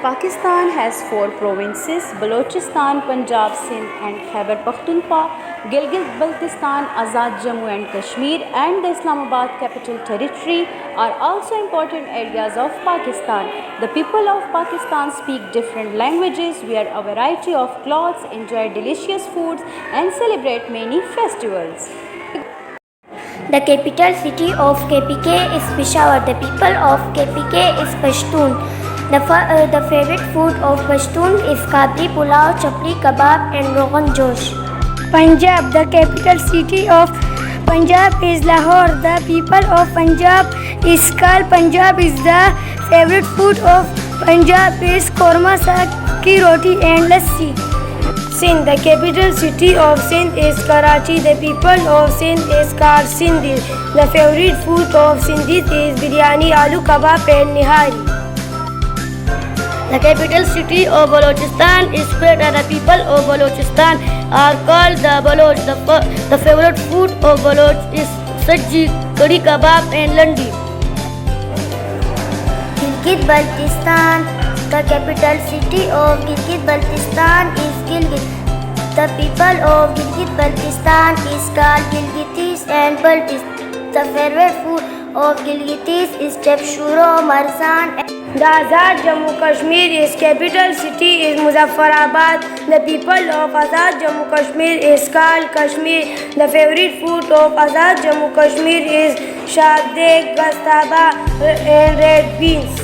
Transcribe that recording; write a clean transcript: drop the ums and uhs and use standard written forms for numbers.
Pakistan has 4 provinces: Balochistan, Punjab, Sindh and Khyber Pakhtunkhwa, Gilgit-Baltistan, Azad Jammu and Kashmir and the Islamabad Capital Territory are also important areas of Pakistan. The people of Pakistan speak different languages, wear a variety of clothes, enjoy delicious foods and celebrate many festivals. The capital city of KPK is Peshawar. The people of KPK is Pashtun. The favorite food of Pashtun is kabri, pulao, chapli, kebab and rogan josh. Punjab. The capital city of Punjab is Lahore. The people of Punjab is called Punjab. Is the favorite food of Punjab is korma, saag ki roti and lassi. Sindh. The capital city of Sindh is Karachi. The people of Sindh is called Sindhis. The favorite food of Sindhis is biryani, aloo kebab and nihari. The capital city of Balochistan is Quetta. The people of Balochistan are called the Baloch. The favorite food of Baloch is sajji, kadi kebab and landi. Gilgit-Baltistan. The capital city of Gilgit-Baltistan is Gilgit. The people of Gilgit-Baltistan is called Gilgitis and Baltis. The favorite food of Gilgitis is chapshuro, marsan. The Azad Jammu Kashmir is capital city is Muzaffarabad. The people of Azad Jammu Kashmir is called Kashmir. The favorite food of Azad Jammu Kashmir is shadeg, gastaba and red beans.